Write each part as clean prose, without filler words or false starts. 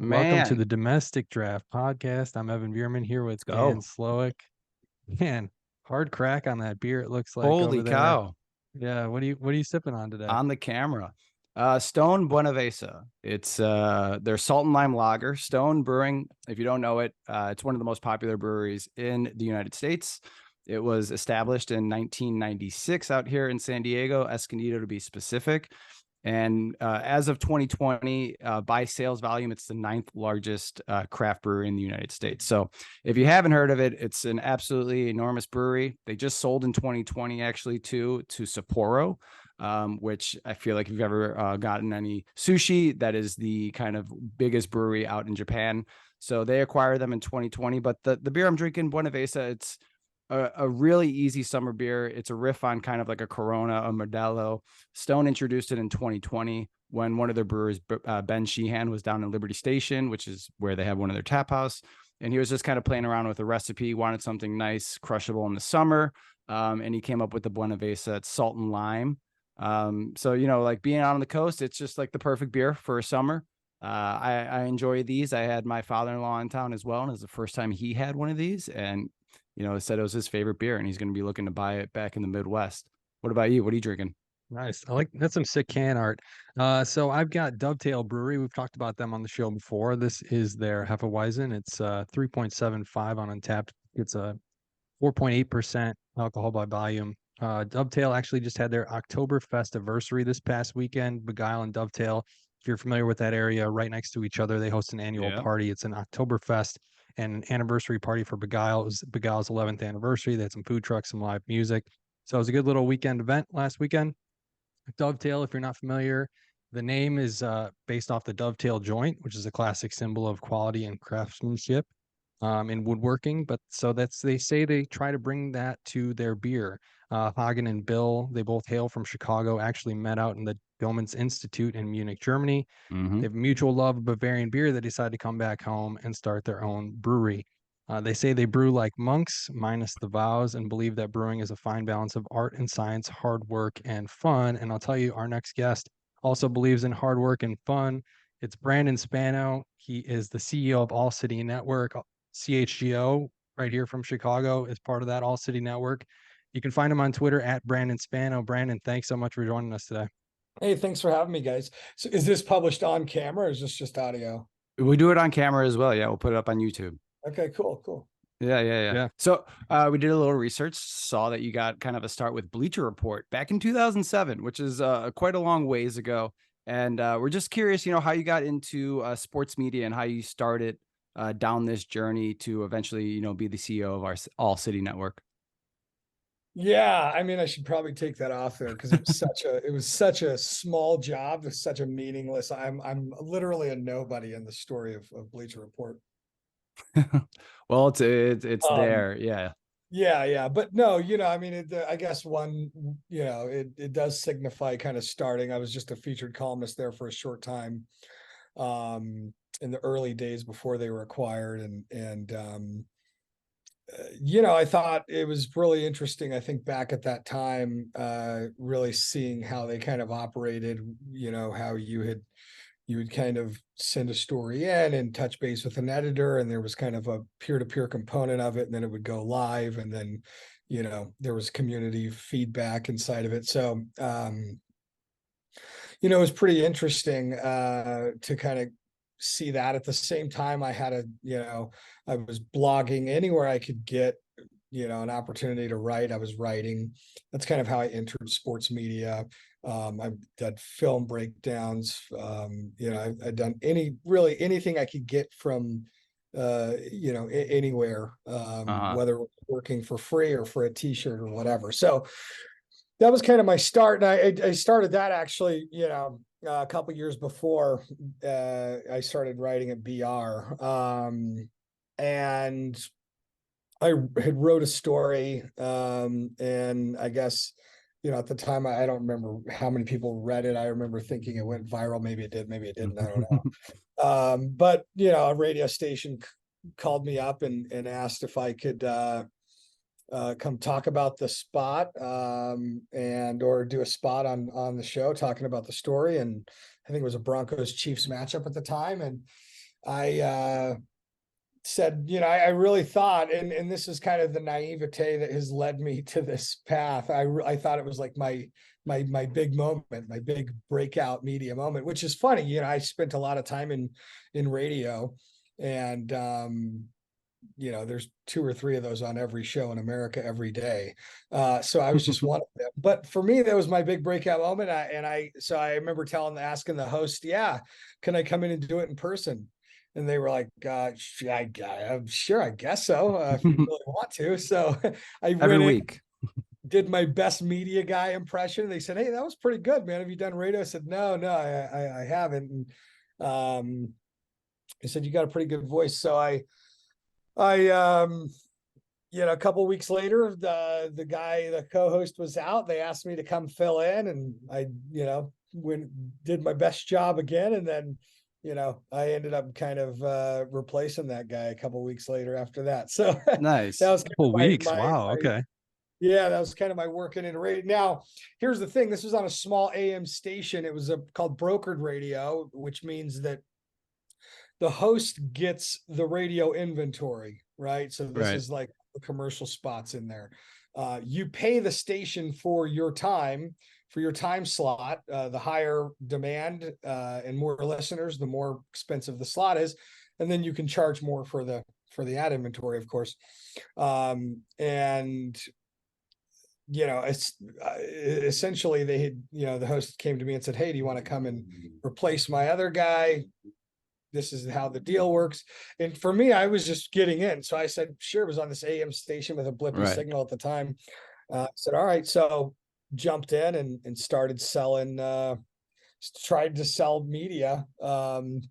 Welcome to Man, the Domestic Draft Podcast. I'm Evan Bierman here with let's Dan go. Slowick. Man, hard crack on that beer, it looks like over Holy there. cow. Yeah, what are you sipping on today? On the camera. Stone Buenavesa. It's their salt and lime lager. Stone Brewing, if you don't know it, it's one of the most popular breweries in the United States. It was established in 1996 out here in San Diego, Escondido to be specific. And as of 2020, by sales volume, it's the 9th largest craft brewery in the United States. So if you haven't heard of it, it's an absolutely enormous brewery. They just sold in 2020, actually, to Sapporo, which I feel like if you've ever gotten any sushi, that is the kind of biggest brewery out in Japan. So they acquired them in 2020. But the beer I'm drinking, Buenavesa, it's a really easy summer beer. It's a riff on kind of like a Corona, a Modelo. Stone introduced it in 2020 when one of their brewers, Ben Sheehan, was down in Liberty Station, which is where they have one of their tap house. And he was just kind of playing around with the recipe, wanted something nice, crushable in the summer. And he came up with the Buenavesa. It's salt and lime. So, like being out on the coast, it's just like the perfect beer for a summer. I enjoy these. I had my father-in-law in town as well, and it was the first time he had one of these. And said it was his favorite beer and he's going to be looking to buy it back in the Midwest. What about you? What are you drinking? Nice. That's some sick can art. So I've got Dovetail Brewery. We've talked about them on the show before. This is their Hefeweizen. It's 3.75 on Untapped. It's a 4.8% alcohol by volume. Dovetail actually just had their Oktoberfest anniversary this past weekend. Beguile and Dovetail, if you're familiar with that area, right next to each other, they host an annual party. It's an Oktoberfest and an anniversary party for Beguile. It was Beguile's 11th anniversary. They had some food trucks, some live music. So it was a good little weekend event last weekend. Dovetail, if you're not familiar, the name is based off the dovetail joint, which is a classic symbol of quality and craftsmanship in woodworking. But so they say they try to bring that to their beer. Hagen and Bill, they both hail from Chicago, actually met out in the Doemens Institute in Munich, Germany. Mm-hmm. They have a mutual love of Bavarian beer. They decide to come back home and start their own brewery. They say they brew like monks, minus the vows, and believe that brewing is a fine balance of art and science, hard work and fun. And I'll tell you, our next guest also believes in hard work and fun. It's Brandon Spano. He is the CEO of ALLCITY Network. CHGO, right here from Chicago, is part of that ALLCITY Network. You can find him on Twitter at Brandon Spano. Brandon, thanks so much for joining us today. Hey, thanks for having me, guys. So is this published on camera or is this just audio? We do it on camera as well. Yeah, we'll put it up on YouTube. Okay, cool. Yeah. So we did a little research, saw that you got kind of a start with Bleacher Report back in 2007, which is quite a long ways ago. And we're just curious, how you got into sports media and how you started down this journey to eventually, be the CEO of our ALLCITY Network. Yeah, I mean, I should probably take that off there because it was such a small job, it's such a meaningless. I'm literally a nobody in the story of Bleacher Report. Well, it's there, yeah. Yeah, but no, I mean, I guess it does signify kind of starting. I was just a featured columnist there for a short time, in the early days before they were acquired, and I thought it was really interesting. I think back at that time, really seeing how they kind of operated, how you would kind of send a story in and touch base with an editor, and there was kind of a peer-to-peer component of it, and then it would go live, and then, there was community feedback inside of it. So, it was pretty interesting to kind of see that. At the same time, I had I was blogging anywhere I could get, an opportunity to write. I was writing. That's kind of how I entered sports media. I've done film breakdowns. I've done anything I could get from, anywhere, whether working for free or for a t-shirt or whatever. So that was kind of my start. And I started that actually, a couple years before I started writing at BR. And I had wrote a story, and I guess, at the time, I don't remember how many people read it. I remember thinking it went viral. Maybe it did, maybe it didn't. I don't know. But a radio station called me up and asked if I could come talk about the spot, or do a spot on the show talking about the story. And I think it was a Broncos Chiefs matchup at the time. And I said, I really thought, and this is kind of the naivete that has led me to this path. I thought it was like my big moment, my big breakout media moment, which is funny. I spent a lot of time in radio, and there's 2 or 3 of those on every show in America every day. So I was just one of them. But for me, that was my big breakout moment. So I remember asking the host, yeah, can I come in and do it in person? And they were like, I'm sure, I guess so, if you really want to. So I Every went in, week. did my best media guy impression. They said, hey, that was pretty good, man. Have you done radio? I said, no, I haven't. And I said, you got a pretty good voice. So I a couple of weeks later, the co-host was out. They asked me to come fill in, and I, did my best job again. And then, I ended up kind of replacing that guy a couple of weeks later after that. So Nice. that was kind Couple of weeks. Wow. Okay. yeah, that was kind of my working in radio. Now, here's the thing. This was on a small AM station. It was called brokered radio, which means that the host gets the radio inventory, right? So this Right. is like the commercial spots in there. You pay the station for your time slot. The higher demand and more listeners, the more expensive the slot is, and then you can charge more for the ad inventory, of course. And it's essentially they had, the host came to me and said, hey, do you want to come and replace my other guy? This is how the deal works. And for me, I was just getting in. So I said, sure. It was on this AM station with a blippy signal at the time. Said, all right. So jumped in and started selling, tried to sell media. And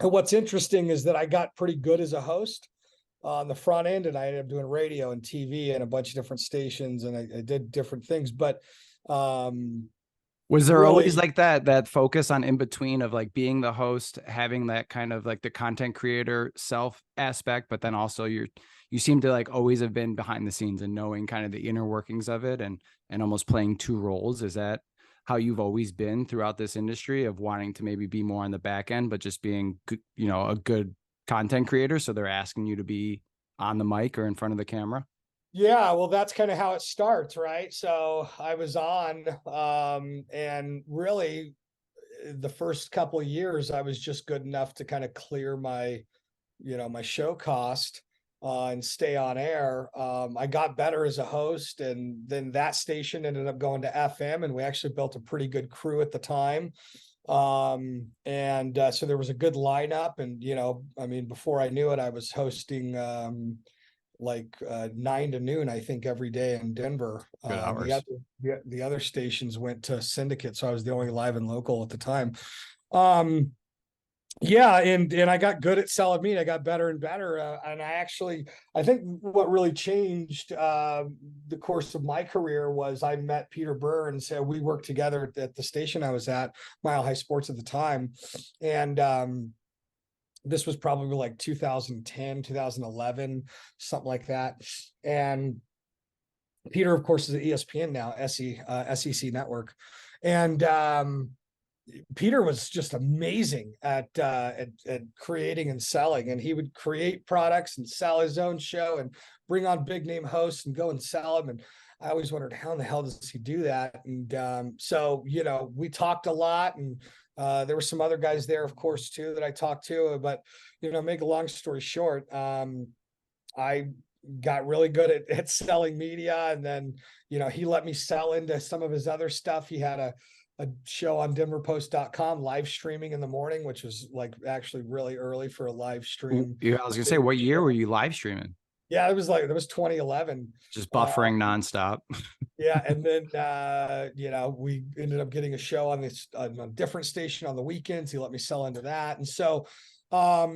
what's interesting is that I got pretty good as a host on the front end, and I ended up doing radio and TV and a bunch of different stations, and I did different things. But was there always like that focus on in between of like being the host, having that kind of like the content creator self aspect, but then also you seem to like always have been behind the scenes and knowing kind of the inner workings of it and almost playing 2 roles? Is that how you've always been throughout this industry of wanting to maybe be more on the back end, but just being, a good content creator? So they're asking you to be on the mic or in front of the camera? Yeah, well, that's kind of how it starts, right? So I was on, and really the first couple of years, I was just good enough to kind of clear my show cost and stay on air. I got better as a host, and then that station ended up going to FM, and we actually built a pretty good crew at the time. So there was a good lineup, and before I knew it, I was hosting 9 to noon, I think, every day in Denver. Good hours. The other stations went to syndicate, so I was the only live and local at the time. Yeah, and I got good at selling meat. I got better and better, and I think what really changed the course of my career was I met Peter Burns. We worked together at the station I was at, Mile High Sports at the time, and this was probably like 2010, 2011, something like that. And Peter, of course, is at ESPN now, SEC Network, and Peter was just amazing at creating and selling, and he would create products and sell his own show and bring on big name hosts and go and sell them. And I always wondered, how in the hell does he do that? And so we talked a lot, and there were some other guys there, of course, too, that I talked to. But make a long story short, I got really good at selling media, and then he let me sell into some of his other stuff. He had a show on denverpost.com live streaming in the morning, which was like actually really early for a live stream. Yeah, I was gonna say, what year were you live streaming? Yeah, it was 2011. Just buffering nonstop. Yeah, and then we ended up getting a show on a different station on the weekends. He let me sell into that, and so by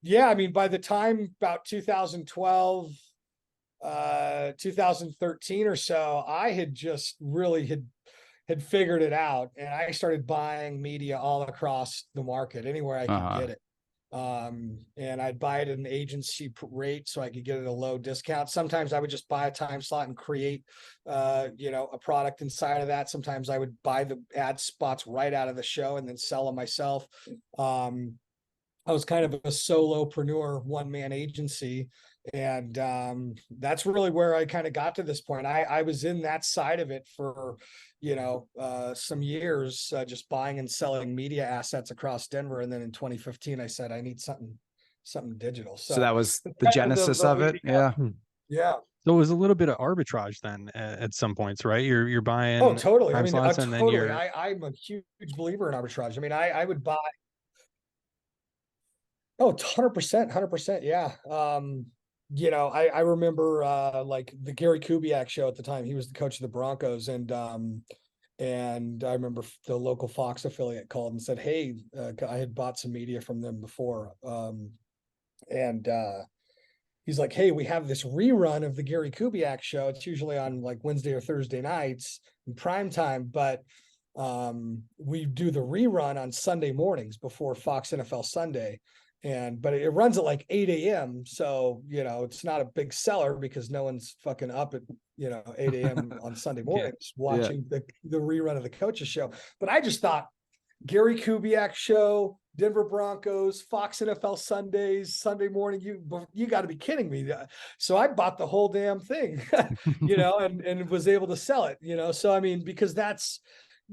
the time about 2012, 2013 or so, I had just really had figured it out, and I started buying media all across the market, anywhere I could get it. And I'd buy it at an agency rate so I could get it at a low discount. Sometimes I would just buy a time slot and create a product inside of that. Sometimes I would buy the ad spots right out of the show and then sell them myself. I was kind of a solopreneur, one-man agency. And that's really where I kind of got to this point. I was in that side of it for, some years, just buying and selling media assets across Denver. And then in 2015, I said, I need something digital. So that was the kind genesis of it. Yeah. Yeah. So it was a little bit of arbitrage then at some points, right? You're buying Oh, totally. I time mean, slots and then totally. you're I'm a huge believer in arbitrage. I mean, I would buy. Oh, 100%, 100%. Yeah. I remember like the Gary Kubiak show at the time. He was the coach of the Broncos, and I remember the local Fox affiliate called and said, "Hey, I had bought some media from them before." And he's like, "Hey, we have this rerun of the Gary Kubiak show. It's usually on like Wednesday or Thursday nights in prime time, but we do the rerun on Sunday mornings before Fox NFL Sunday." But it runs at like 8 a.m. So, it's not a big seller because no one's fucking up at, 8 a.m. on Sunday mornings watching the rerun of the coaches show. But I just thought Gary Kubiak show, Denver Broncos, Fox NFL Sundays, Sunday morning, you got to be kidding me. So I bought the whole damn thing, and was able to sell it, So, I mean, because that's,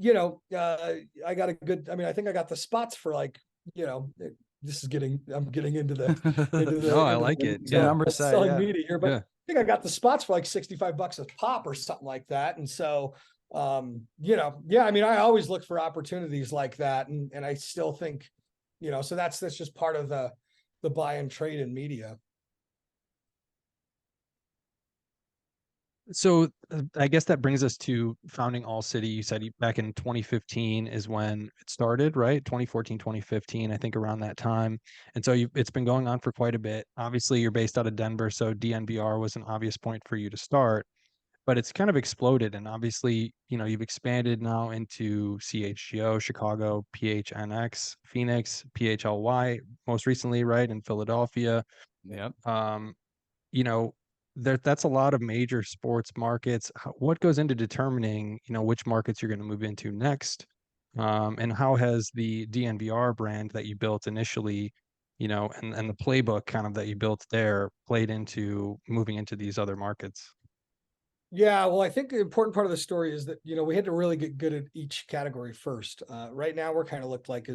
I got a good, I think I got the spots for like, I'm getting into the No, I like it. Yeah. Numbers say, selling media here, but Yeah. I think I got the spots for like $65 a pop or something like that. And so, I always look for opportunities like that. And I still think, so that's just part of the buy and trade in media. So I guess that brings us to founding ALLCITY. You said back in 2015 is when it started, right? 2014, 2015, I think around that time. And so it's been going on for quite a bit. Obviously, you're based out of Denver, so DNVR was an obvious point for you to start, but it's kind of exploded. And obviously, you've expanded now into CHGO, Chicago, PHNX, Phoenix, PHLY, most recently, right, in Philadelphia. Yep. That's a lot of major sports markets. What goes into determining, which markets you're going to move into next? And how has the DNVR brand that you built initially, and the playbook kind of that you built there played into moving into these other markets? Yeah, well, I think the important part of the story is that, we had to really get good at each category first. Right now, we're kind of looked like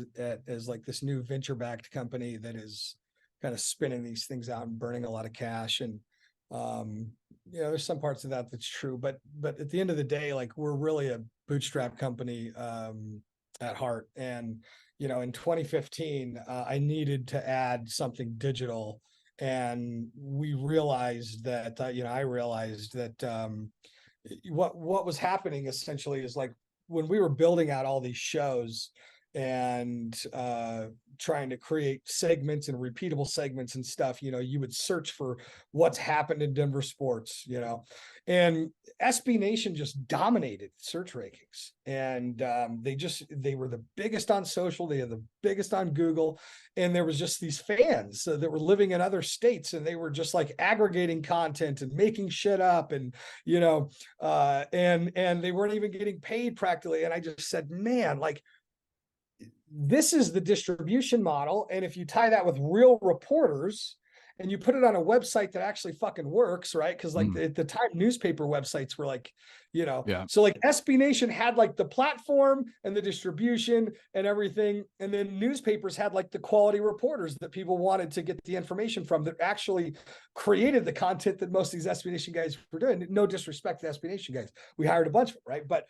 as like this new venture-backed company that is kind of spinning these things out and burning a lot of cash. And there's some parts of that that's true, but at the end of the day, like we're really a bootstrap company at heart. And in 2015, I needed to add something digital, and we realized that I realized that what was happening essentially is like when we were building out all these shows and trying to create segments and repeatable segments and stuff, you would search for what's happened in Denver sports, and SB Nation just dominated search rankings. And they were the biggest on social, they are the biggest on Google. And there was just these fans that were living in other states, and they were just like aggregating content and making shit up, and and they weren't even getting paid practically. And I just said, man, like, this is the distribution model. And if you tie that with real reporters and you put it on a website that actually fucking works, right? Because like at the time, newspaper websites were like, so like SB Nation had like the platform and the distribution and everything. And then newspapers had like the quality reporters that people wanted to get the information from, that actually created the content that most of these SB Nation guys were doing. No disrespect to SB Nation guys. We hired a bunch of them, right? But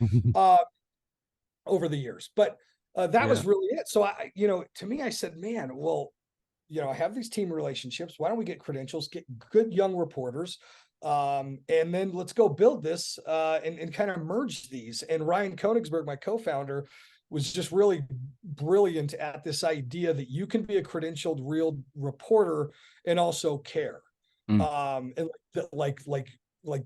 over the years, but that was really it. So to me, I said, man, well, I have these team relationships. Why don't we get credentials, get good young reporters, and then let's go build this and kind of merge these. And Ryan Koenigsberg, my co-founder, was just really brilliant at this idea that you can be a credentialed real reporter and also care. And like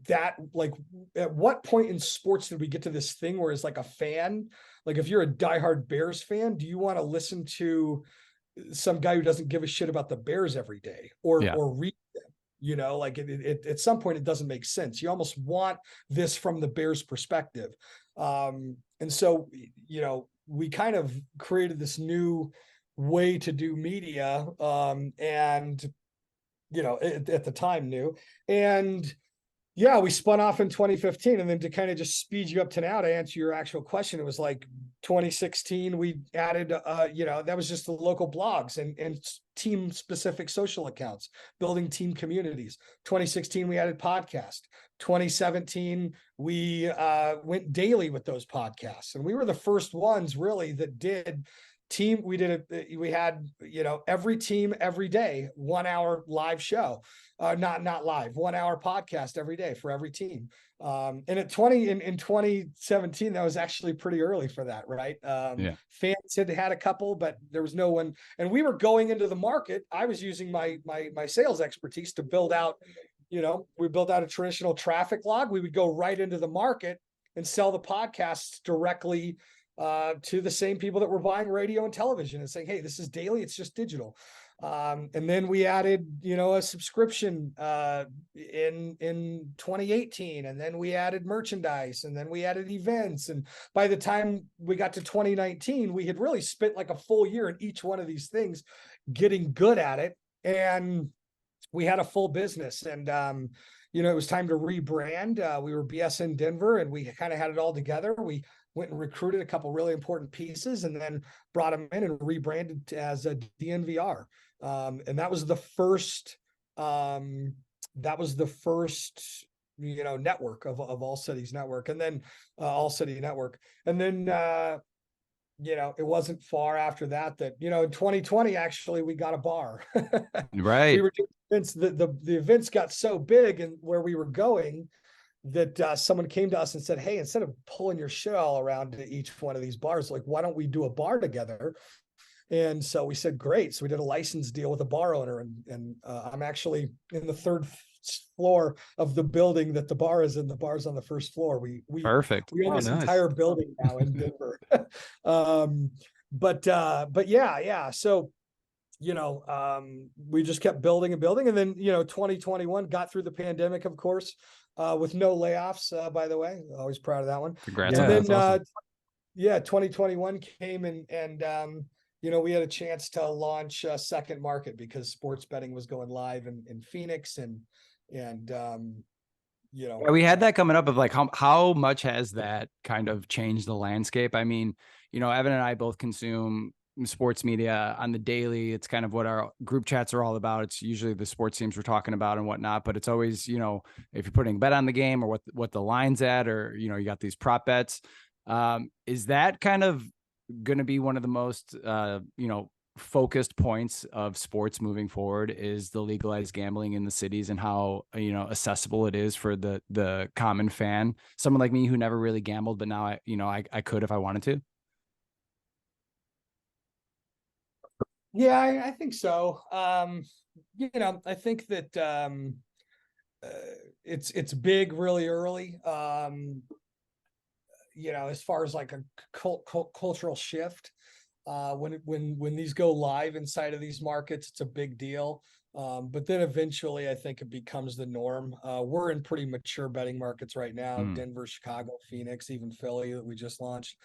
that, like at what point in sports did we get to this thing where it's like a fan, like if you're a diehard Bears fan, do you want to listen to some guy who doesn't give a shit about the Bears every day or read them? Like at some point it doesn't make sense. You almost want this from the Bears perspective. And so, we kind of created this new way to do media, and at the time new. And yeah, we spun off in 2015. And then to kind of just speed you up to now, to answer your actual question, it was like 2016, we added, that was just the local blogs and team specific social accounts, building team communities. 2016, we added podcast. 2017, we went daily with those podcasts. And we were the first ones really that did team. We had, every team, every day, 1 hour live show, not live, 1 hour podcast every day for every team. And in 2017, that was actually pretty early for that, right? Fans had a couple, but there was no one, and we were going into the market. I was using my sales expertise to build out, we built out a traditional traffic log. We would go right into the market and sell the podcasts directly to the same people that were buying radio and television and saying, hey, this is daily, it's just digital. And then we added, a subscription in 2018, and then we added merchandise, and then we added events. And by the time we got to 2019, we had really spent like a full year in each one of these things, getting good at it. And we had a full business, and it was time to rebrand. We were BSN Denver, and we kind of had it all together. We went and recruited a couple really important pieces, and then brought them in and rebranded as a DNVR. And that was the first. Network of ALLCITY's network, and then ALLCITY network, and then it wasn't far after that in 2020, actually, we got a bar. Right. We were doing events. The events got so big and where we were going that someone came to us and said, hey, instead of pulling your shit all around to each one of these bars, like, why don't we do a bar together? And so we said, great. So we did a license deal with a bar owner, and I'm actually in the third floor of the building that the bar is in. The bar's on the first floor. We Perfect. We own this entire building now in Denver. But yeah. So, we just kept building and building. And then, 2021 got through the pandemic, of course, with no layoffs, by the way. Always proud of that one. Congrats. And then, awesome. 2021 came, and we had a chance to launch a second market because sports betting was going live in Phoenix, and we had that coming up of like, how much has that kind of changed the landscape? I mean, Evan and I both consume sports media on the daily. It's kind of what our group chats are all about. It's usually the sports teams we're talking about and whatnot, but it's always, if you're putting a bet on the game or what the line's at, or, you got these prop bets. Is that kind of going to be one of the most, focused points of sports moving forward, is the legalized gambling in the cities, and how, accessible it is for the common fan, someone like me who never really gambled, but now I could if I wanted to? Yeah, I think so. I think that it's big really early. As far as like a cultural shift, when these go live inside of these markets, it's a big deal. But then eventually, I think it becomes the norm. We're in pretty mature betting markets right now: Denver, Chicago, Phoenix, even Philly that we just launched.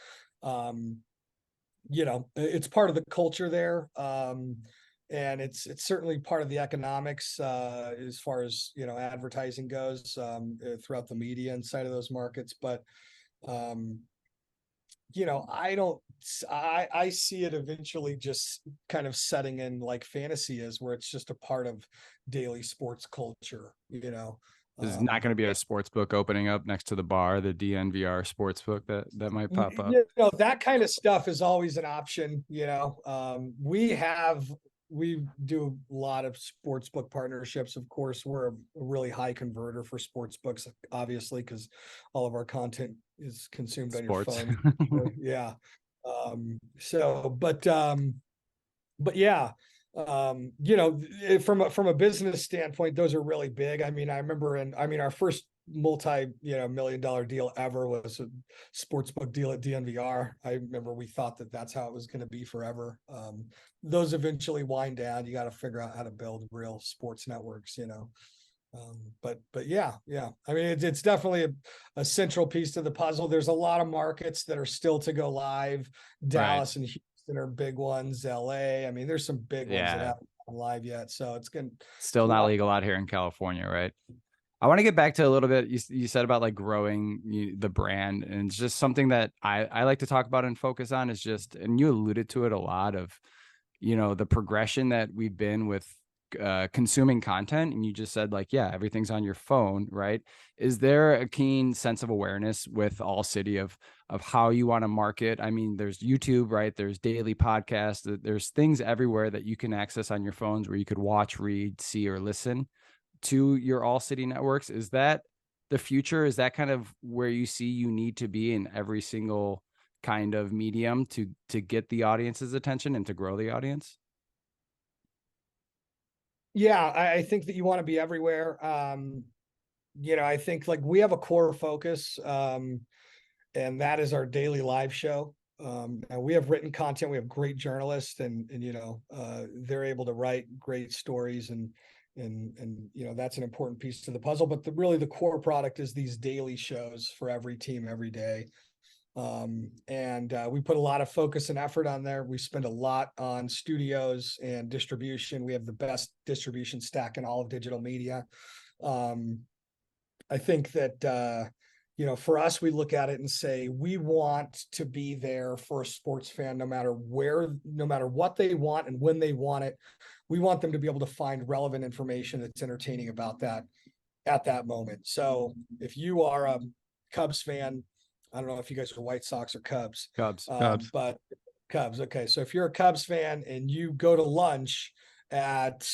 It's part of the culture there. And it's certainly part of the economics as far as, advertising goes throughout the media inside of those markets. But, I see it eventually just kind of setting in like fantasy is, where it's just a part of daily sports culture, There's not going to be a sports book opening up next to the bar, the DNVR sports book that might pop up. That kind of stuff is always an option. We do a lot of sports book partnerships. Of course, we're a really high converter for sports books, obviously, because all of our content is consumed on your phone. Yeah. But yeah, from a business standpoint, those are really big. I mean, our first multi-million-dollar deal ever was a sports book deal at DNVR. I remember we thought that that's how it was going to be forever. Those eventually wind down. You got to figure out how to build real sports networks, but yeah. I mean, it's definitely a central piece to the puzzle. There's a lot of markets that are still to go live. Dallas and Houston Houston are big ones, LA. I mean, there's some big ones that Yeah. haven't gone live yet. So it's going to Still not legal out here in California, right? I want to get back to a little bit. You said about like growing the brand, and it's just something that I like to talk about and focus on is just, and you alluded to it a lot of, the progression that we've been with consuming content. And you just said like, yeah, everything's on your phone, right? Is there a keen sense of awareness with ALLCITY of how you want to market? I mean, there's YouTube, right? There's daily podcasts. There's things everywhere that you can access on your phones where you could watch, read, see, or listen to your ALLCITY networks. Is that the future? Is that kind of where you see you need to be in every single kind of medium to get the audience's attention and to grow the audience? Yeah, I think that you want to be everywhere. I think like we have a core focus, and that is our daily live show. And we have written content. We have great journalists, and they're able to write great stories, and that's an important piece to the puzzle. But really the core product is these daily shows for every team every day. We put a lot of focus and effort on there. We spend a lot on studios and distribution. We have the best distribution stack in all of digital media. I think that for us, we look at it and say we want to be there for a sports fan, no matter what they want and when they want it. We want them to be able to find relevant information that's entertaining about that at that moment. So if you are a Cubs fan, I don't know if you guys are White Sox or Cubs. Cubs. But Cubs. Okay. So if you're a Cubs fan and you go to lunch at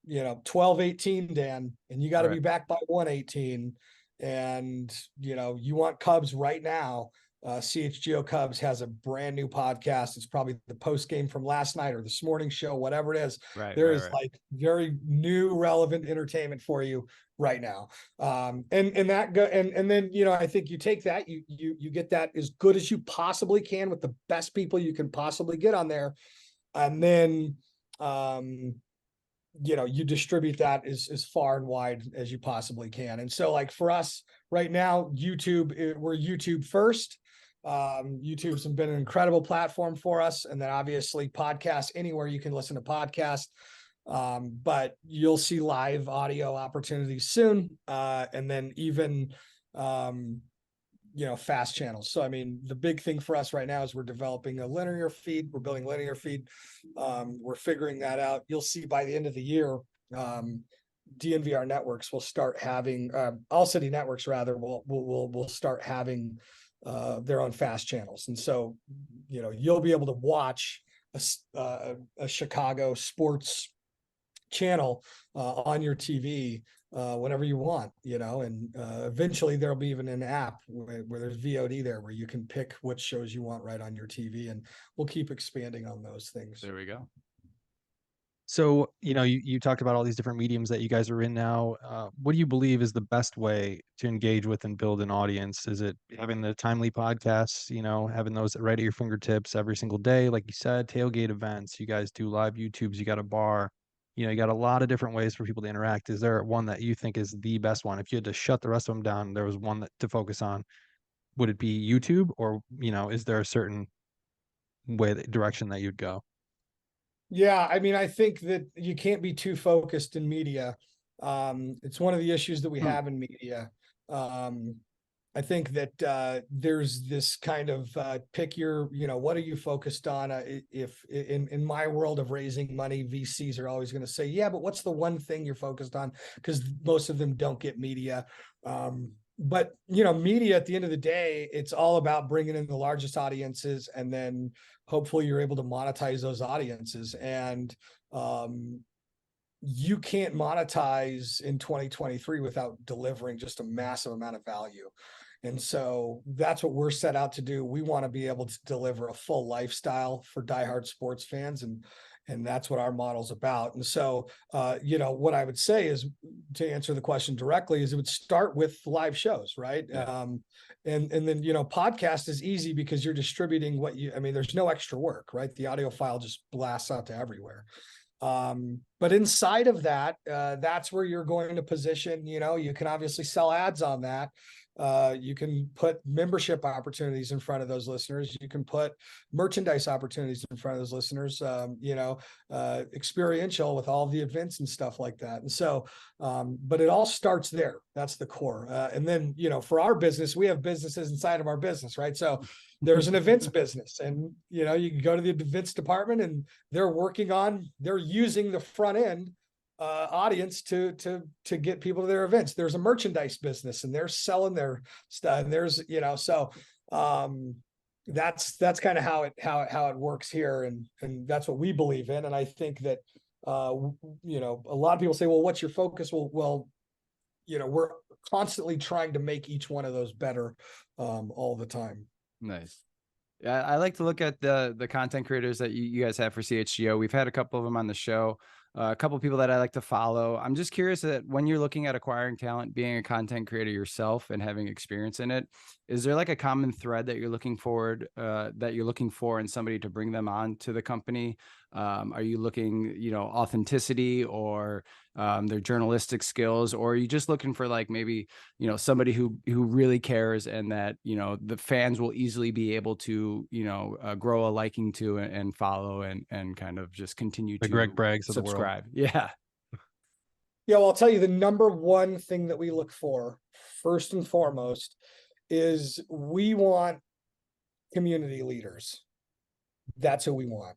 12:18, Dan, and you got to be back by 1:18, and you want Cubs right now, CHGO Cubs has a brand new podcast. It's probably the post game from last night or this morning show, whatever it is. There is like very new, relevant entertainment for you right now. And then I think you take that, you get that as good as you possibly can with the best people you can possibly get on there, and then you distribute that as far and wide as you possibly can. And so like for us right now, YouTube, we're YouTube first. YouTube's been an incredible platform for us. And then obviously podcasts, anywhere you can listen to podcasts. But you'll see live audio opportunities soon. And then even, fast channels. So, I mean, the big thing for us right now is we're developing a linear feed. We're building linear feed. We're figuring that out. You'll see by the end of the year, DNVR networks will start having, ALLCITY networks rather, will start having their own fast channels. And so, you'll be able to watch a Chicago sports channel on your TV whenever you want, and eventually there'll be even an app where there's VOD there where you can pick what shows you want right on your TV, and we'll keep expanding on those things. There we go. So, you talked about all these different mediums that you guys are in now. What do you believe is the best way to engage with and build an audience? Is it having the timely podcasts, having those right at your fingertips every single day? Like you said, tailgate events, you guys do live YouTubes, you got a bar, you got a lot of different ways for people to interact. Is there one that you think is the best one? If you had to shut the rest of them down, there was one to focus on, would it be YouTube, or, is there a certain direction that you'd go? Yeah, I mean, I think that you can't be too focused in media. It's one of the issues that we have in media. I think that there's this kind of pick your, what are you focused on? If in my world of raising money, VCs are always going to say, yeah, but what's the one thing you're focused on? Because most of them don't get media. But media at the end of the day, it's all about bringing in the largest audiences, and then hopefully you're able to monetize those audiences. And you can't monetize in 2023 without delivering just a massive amount of value. And so that's what we're set out to do. We want to be able to deliver a full lifestyle for diehard sports fans, and that's what our model's about. And so, what I would say is, to answer the question directly, is it would start with live shows, right? Yeah. And then, podcast is easy because you're distributing there's no extra work, right? The audio file just blasts out to everywhere. But inside of that, that's where you're going to position, you can obviously sell ads on that. You can put membership opportunities in front of those listeners. You can put merchandise opportunities in front of those listeners, experiential with all the events and stuff like that. And so, but it all starts there. That's the core. And then, for our business, we have businesses inside of our business, right? So there's an events business, and, you can go to the events department and they're using the front end audience to get people to their events. There's a merchandise business and they're selling their stuff, and there's that's kind of how it works here, and that's what we believe in. And I think that a lot of people say, well, what's your focus? Well, we're constantly trying to make each one of those better all the time. Nice. Yeah, I like to look at the content creators that you guys have for CHGO. We've had a couple of them on the show. A couple of people that I like to follow. I'm just curious that when you're looking at acquiring talent, being a content creator yourself and having experience in it, is there like a common thread that you're looking for in somebody to bring them on to the company? Are you looking, authenticity or their journalistic skills, or are you just looking for like maybe, somebody who really cares and that, the fans will easily be able to, grow a liking to and follow and kind of just continue to Greg Braggs of the world. subscribe? Yeah. Yeah, well, I'll tell you, the number one thing that we look for, first and foremost, is we want community leaders. That's who we want.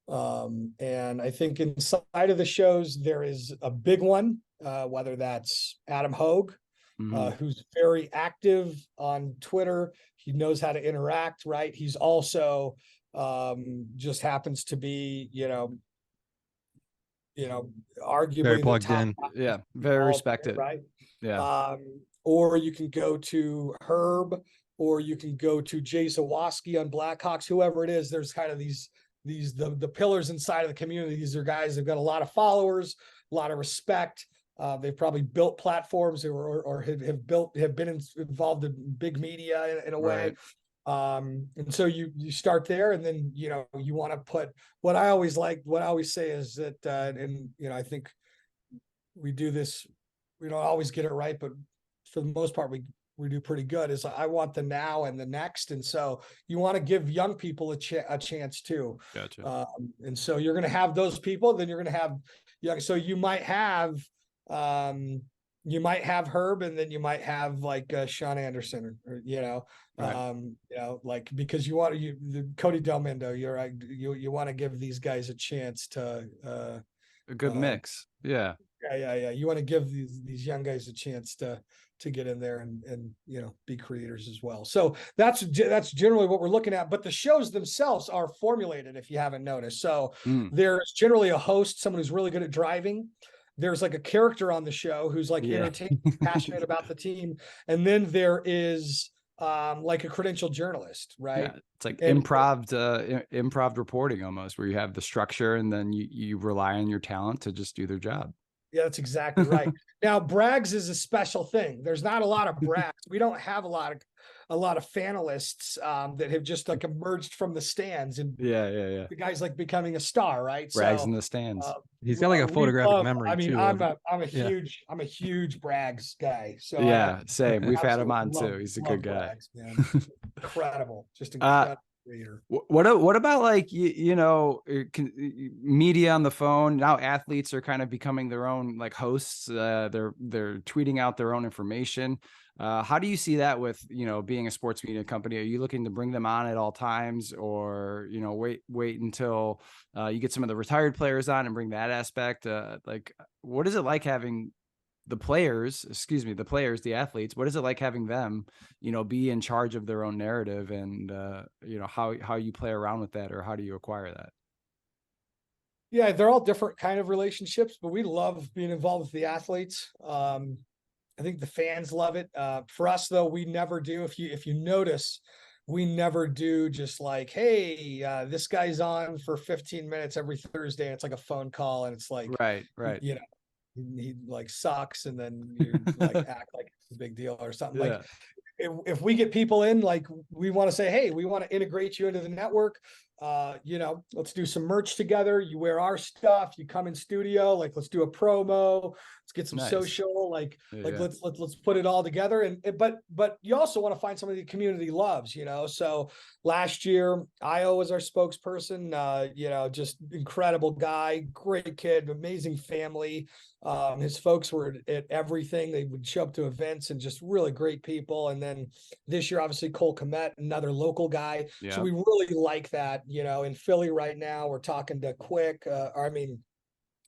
And I think inside of the shows, there is a big one, whether that's Adam Hogue, who's very active on Twitter. He knows how to interact, right? He's also just happens to be, arguably Very plugged in. Yeah, very respected. Right. Yeah. Or you can go to Herb, or you can go to Jay Zawoski on Blackhawks, whoever it is. There's kind of the pillars inside of the community. These are guys that've got a lot of followers, a lot of respect. They've probably built platforms or have been involved in big media in a way. And so you start there, and then, you want to put what I always say is that, and, I think we do this, we don't always get it right, but for the most part, we do pretty good, is I want the now and the next. And so you want to give young people a chance too. Gotcha. And so you're going to have those people, then you're going to have young. So you might have Herb, and then you might have like Sean Anderson, or Right. like, because the Cody Delmendo, you're right. You want to give these guys a chance to A good mix. Yeah. Yeah. You want to give these young guys a chance to get in there and be creators as well. So that's generally what we're looking at. But the shows themselves are formulated, if you haven't noticed. So there's generally a host, someone who's really good at driving. There's like a character on the show who's like entertaining, passionate about the team, and then there is like a credentialed journalist, right? Yeah, it's like improv reporting almost, where you have the structure and then you rely on your talent to just do their job. Yeah, that's exactly right. Now, Braggs is a special thing. There's not a lot of Braggs. We don't have a lot of finalists that have just like emerged from the stands, and the guy's like becoming a star, right? Braggs in the stands. He's got like a photographic memory. I mean, too, I'm a huge Braggs guy. So yeah, same. We've had him on love, too. He's a good guy. Braggs, man. Incredible, just incredible. What about like media on the phone now? Athletes are kind of becoming their own like hosts. They're tweeting out their own information. How do you see that with being a sports media company? Are you looking to bring them on at all times, or wait until you get some of the retired players on and bring that aspect? Like, what is it like having the athletes, what is it like having them, be in charge of their own narrative, and, how you play around with that, or how do you acquire that? Yeah, they're all different kind of relationships, but we love being involved with the athletes. I think the fans love it. For us though, we never do, if you notice, we never do just like, hey, this guy's on for 15 minutes every Thursday. And it's like a phone call, and it's like, right. He like sucks, and then you like act like it's a big deal or something. Like if we get people in, like we want to say, hey, we want to integrate you into the network. let's do some merch together. You wear our stuff, you come in studio, like, let's do a promo, let's get some Nice. social, like, Yeah. let's put it all together. And but you also want to find somebody the community loves, So last year, Io was our spokesperson, just incredible guy, great kid, amazing family. His folks were at everything. They would show up to events and just really great people. And then this year, obviously, Cole Komet, another local guy. So Yeah. we really like that. In Philly right now, we're talking to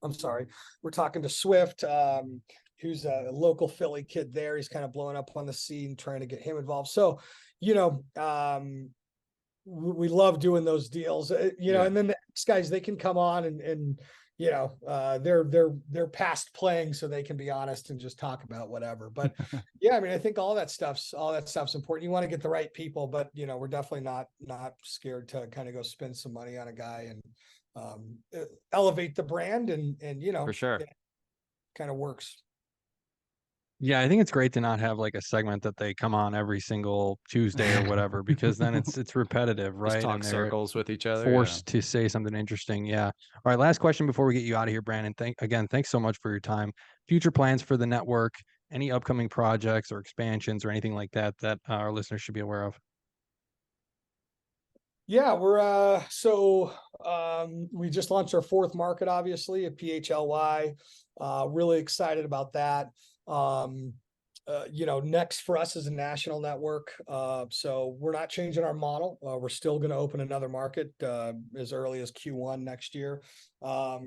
I'm sorry, we're talking to Swift, who's a local Philly kid there. He's kind of blowing up on the scene, trying to get him involved. So, we love doing those deals, Yeah. and then the next guys, they can come on and they're past playing, so they can be honest and just talk about whatever. But yeah, I mean, I think all that stuff's important. You want to get the right people, but we're definitely not scared to kind of go spend some money on a guy and elevate the brand and For sure. it kind of works. Yeah, I think it's great to not have like a segment that they come on every single Tuesday or whatever, because then it's repetitive, Just right? talk And they're circles with each other. forced to say something interesting. Yeah. All right. Last question before we get you out of here, Brandon. Thanks so much for your time. Future plans for the network, any upcoming projects or expansions or anything like that that our listeners should be aware of? Yeah, we're we just launched our fourth market, obviously, at PHLY. Really excited about that. Next for us is a national network. So we're not changing our model. We're still going to open another market as early as Q1 next year. But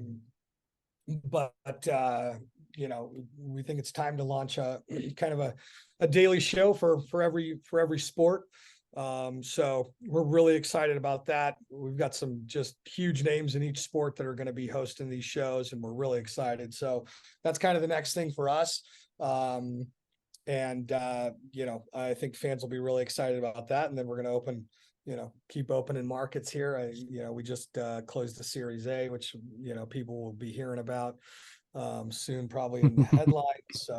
we think it's time to launch a kind of a daily show for every sport. So we're really excited about that. We've got some just huge names in each sport that are going to be hosting these shows, and we're really excited. So that's kind of the next thing for us. I think fans will be really excited about that. And then we're going to keep opening markets here. We just closed the Series A, which, people will be hearing about soon, probably in the headlines.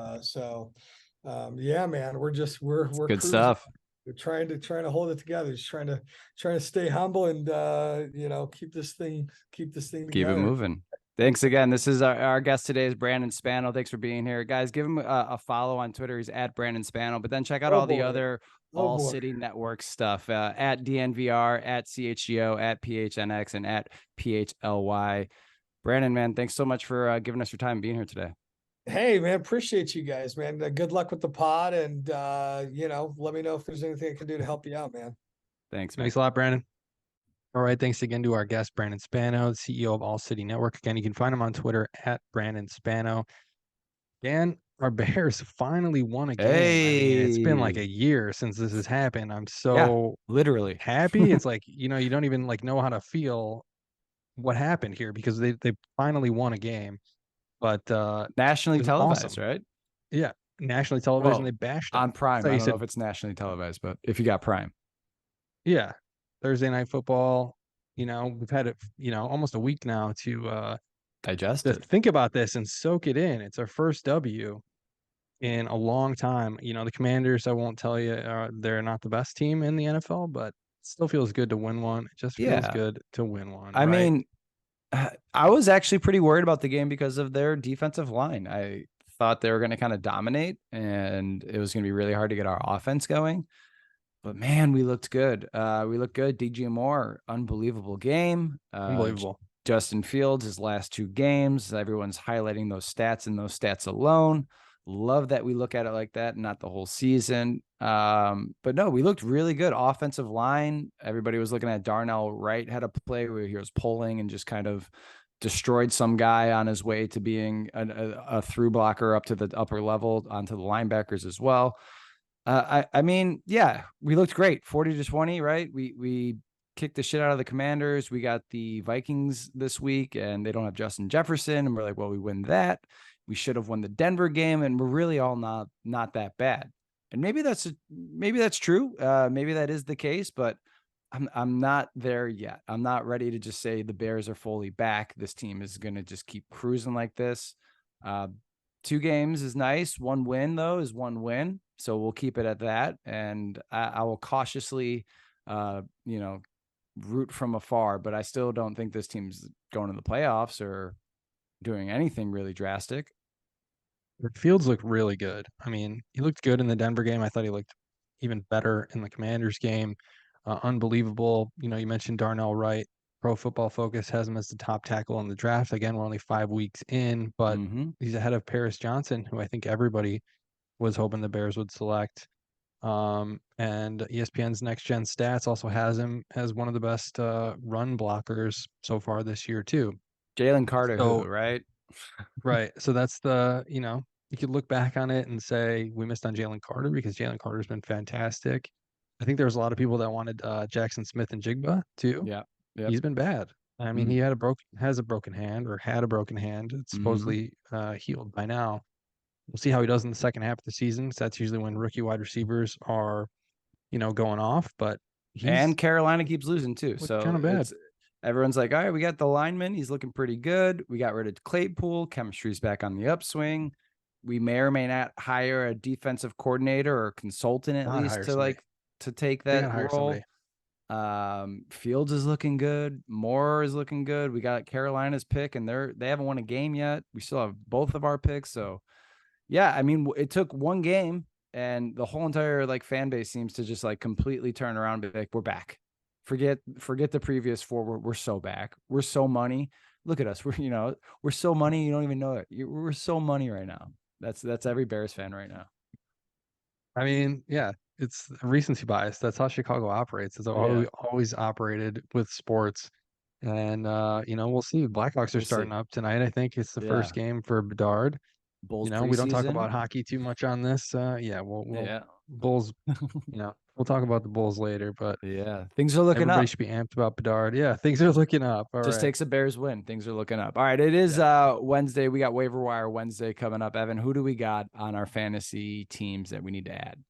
Yeah, man, we're Good cruising. stuff. We're trying to hold it together. Just trying to stay humble and keep this thing together. Keep it moving. Thanks again. This is our guest today is Brandon Spano. Thanks for being here, guys. Give him a follow on Twitter. He's at Brandon Spano. But then check out all the other All City Network stuff at DNVR, at CHGO, at PHNX, and at PHLY. Brandon, man, thanks so much for giving us your time and being here today. Hey, man, appreciate you guys, man. Good luck with the pod, and let me know if there's anything I can do to help you out, man. Thanks, man. Thanks a lot, Brandon. All right. Thanks again to our guest, Brandon Spano, the CEO of ALLCITY Network. Again, you can find him on Twitter at Brandon Spano. Dan, our Bears finally won a game. I mean, it's been like a year since this has happened. I'm so literally happy. It's like, you don't even like know how to feel what happened here, because they finally won a game. But nationally televised, awesome. right? Yeah, nationally televised, and they bashed them on Prime. So I don't know if it's nationally televised, but if you got Prime. Yeah. Thursday Night Football, we've had it, almost a week now to digest to it. think about this and soak it in. It's our first W in a long time. The Commanders, I won't tell you, they're not the best team in the NFL, but it still feels good to win one. It just feels good to win one. I mean, I was actually pretty worried about the game because of their defensive line. I thought they were going to kind of dominate, and it was going to be really hard to get our offense going. But man, we looked good. We looked good. DJ Moore, unbelievable game. Unbelievable. Justin Fields, his last two games, everyone's highlighting those stats and those stats alone. Love that we look at it like that, not the whole season. But no, we looked really good. Offensive line, everybody was looking at Darnell Wright had a play where he was pulling and just kind of destroyed some guy on his way to being a through blocker up to the upper level onto the linebackers as well. I mean, yeah, we looked great. 40-20, right? We kicked the shit out of the Commanders. We got the Vikings this week, and they don't have Justin Jefferson. And we're like, well, we win that. We should have won the Denver game, and we're really all not that bad. And maybe that's true. Maybe that is the case, but I'm not there yet. I'm not ready to just say the Bears are fully back. This team is going to just keep cruising like this. 2 games is nice. 1 win, though, is 1 win. So we'll keep it at that. And I will cautiously, root from afar, but I still don't think this team's going to the playoffs or doing anything really drastic. Fields looked really good. I mean, he looked good in the Denver game. I thought he looked even better in the Commanders game. Unbelievable. You know, you mentioned Darnell Wright. Pro Football Focus has him as the top tackle in the draft. Again, we're only 5 weeks in, but he's ahead of Paris Johnson, who I think everybody was hoping the Bears would select. And ESPN's Next Gen Stats also has him as one of the best run blockers so far this year too. Jalen Carter, So, who, right? right. So that's the, you know, you could look back on it and say we missed on Jalen Carter because Jalen Carter's been fantastic. I think there was a lot of people that wanted Jackson Smith and Jigba too. Yeah. Yep. He's been bad. I mean, he had a broken hand. It's supposedly healed by now. We'll see how he does in the second half of the season. So that's usually when rookie wide receivers are, you know, going off. But And Carolina keeps losing too. looked So kinda bad. Everyone's like, all right, we got the lineman. He's looking pretty good. We got rid of Claypool. Chemistry's back on the upswing. We may or may not hire a defensive coordinator or consultant at Gotta least hire to somebody. to take They that gotta hire role. somebody. Fields is looking good. Moore is looking good. We got Carolina's pick, and they haven't won a game yet. We still have both of our picks. So yeah, I mean, it took one game, and the whole entire like fan base seems to just like completely turn around and be like, we're back. Forget the previous 4. We're so back. We're so money. Look at us. We're so money. You don't even know it. We're so money right now. That's every Bears fan right now. I mean, yeah, it's recency bias. That's how Chicago operates. It's always operated with sports. And you know, we'll see. Blackhawks are starting up tonight. I think it's the first game for Bedard. Bulls You know, we don't talk preseason. about hockey too much on this. We'll Yeah. Bulls, you know, we'll talk about the Bulls later, but yeah, things are looking everybody up. should be amped about Bedard. Yeah, things are looking up. All Just right. takes a Bears win. Things are looking up. All right, it is Wednesday. We got waiver wire Wednesday coming up. Evan, who do we got on our fantasy teams that we need to add?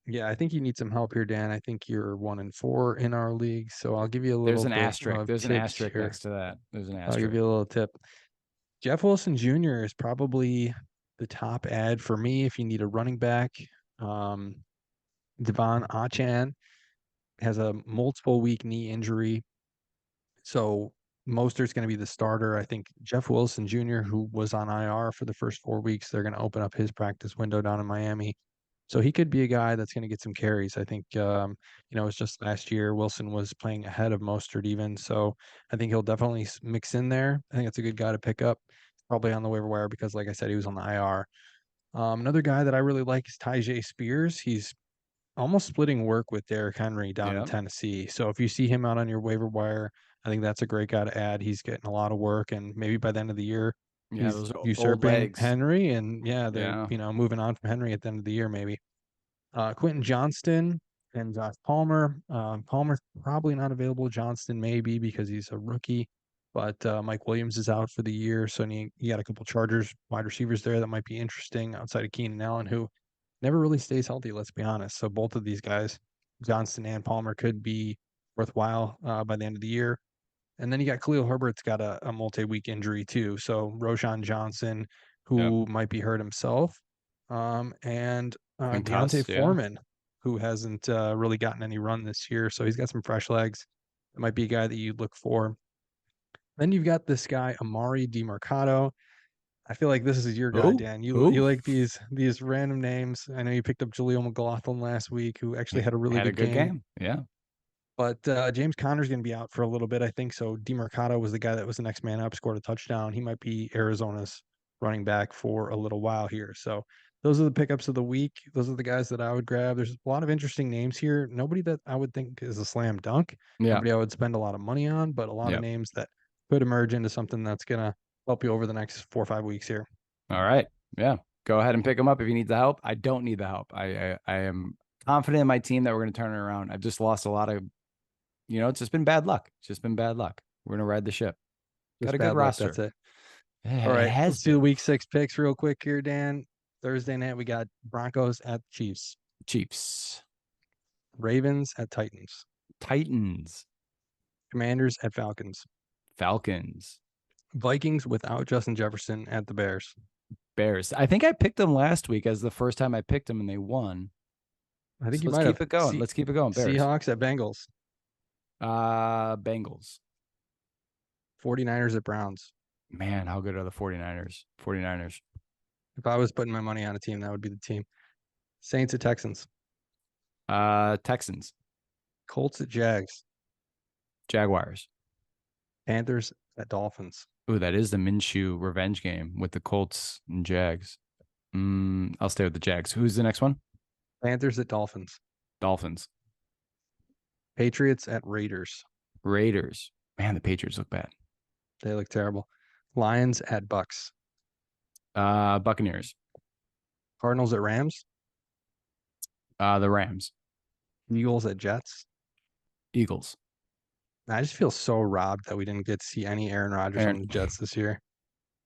Yeah, I think you need some help here, Dan. I think you're 1-4 in our league, so I'll give you a little. There's an bit asterisk. of There's an tips asterisk here. next to that. There's an I'll asterisk. give you a little tip. Jeff Wilson Jr. is probably the top ad for me if you need a running back. Devon Achan has a multiple week knee injury, so Mostert's going to be the starter. I think Jeff Wilson Jr., who was on IR for the first 4 weeks, they're going to open up his practice window down in Miami. So he could be a guy that's going to get some carries. I think, you know, it's just last year Wilson was playing ahead of Mostert even. So I think he'll definitely mix in there. I think it's a good guy to pick up, probably on the waiver wire because, like I said, he was on the IR. Another guy that I really like is Tyjae Spears. He's almost splitting work with Derrick Henry down in Tennessee. So if you see him out on your waiver wire, I think that's a great guy to add. He's getting a lot of work, and maybe by the end of the year, Yeah, he's those are old usurping legs. Henry, and they're you know, moving on from Henry at the end of the year, maybe. Quentin Johnston and Josh Palmer. Palmer's probably not available. Johnston maybe because he's a rookie, but Mike Williams is out for the year. So you got a couple Chargers wide receivers there that might be interesting outside of Keenan Allen, who never really stays healthy, let's be honest. So both of these guys, Johnston and Palmer, could be worthwhile by the end of the year. And then you got Khalil Herbert's got a multi-week injury too. So Roshan Johnson, who might be hurt himself, and Deontay Foreman, who hasn't really gotten any run this year. So he's got some fresh legs. It might be a guy that you look for. Then you've got this guy, Amari DiMercato. I feel like this is your guy, Dan. You like these random names. I know you picked up Jaleel McLaughlin last week, who actually had a really good game. Yeah. But James Conner's going to be out for a little bit, I think. So DiMercato was the guy that was the next man up, scored a touchdown. He might be Arizona's running back for a little while here. So those are the pickups of the week. Those are the guys that I would grab. There's a lot of interesting names here. Nobody that I would think is a slam dunk. Nobody I would spend a lot of money on, but a lot of names that could emerge into something that's going to help you over the next 4 or 5 weeks here. All right. Yeah. Go ahead and pick them up if you need the help. I don't need the help. I am confident in my team that we're going to turn it around. I've just lost a lot of, it's just been bad luck. It's just been bad luck. We're going to ride the ship. Just got a good roster. That's it. All right. Let's do the week 6 picks real quick here, Dan. Thursday night, we got Broncos at Chiefs. Ravens at Titans. Commanders at Falcons. Vikings without Justin Jefferson at the Bears. I think I picked them last week as the first time I picked them and they won. I think Let's keep it going. Let's keep it going. Bears. Seahawks at Bengals. Bengals. 49ers at Browns. Man, how good are the 49ers? 49ers. If I was putting my money on a team, that would be the team. Saints at Texans. Texans. Colts at Jags. Jaguars. Panthers at Dolphins. Ooh, that is the Minshew revenge game with the Colts and Jags. I'll stay with the Jags. Who's the next one? Panthers at Dolphins. Dolphins. Patriots at Raiders. Raiders. Man, the Patriots look bad. They look terrible. Lions at Bucks. Buccaneers. Cardinals at Rams. The Rams. Eagles at Jets. Eagles. I just feel so robbed that we didn't get to see any Aaron Rodgers on the Jets this year.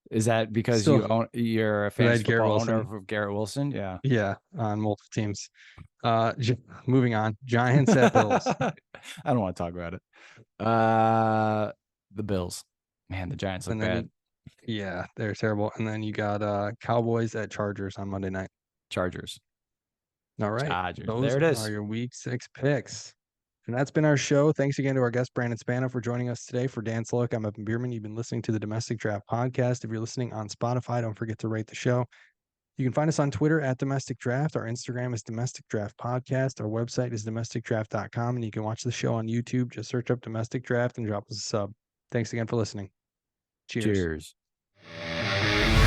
Is that because Still- you're a had fantasy Garrett football owner Wilson. of Garrett Wilson? Yeah. Yeah, on multiple teams. Moving on. Giants at Bills. I don't want to talk about it. The Bills. Man, the Giants look And then bad. Yeah, they're terrible. And then you got Cowboys at Chargers on Monday night. Chargers. All right. Chargers. Those There it is. are your week 6 picks. And that's been our show. Thanks again to our guest, Brandon Spano, for joining us today. For Dan Sloak, I'm Evan Bierman. You've been listening to the Domestic Draft Podcast. If you're listening on Spotify, don't forget to rate the show. You can find us on Twitter at Domestic Draft. Our Instagram is Domestic Draft Podcast. Our website is domesticdraft.com. And you can watch the show on YouTube. Just search up Domestic Draft and drop us a sub. Thanks again for listening. Cheers. Cheers.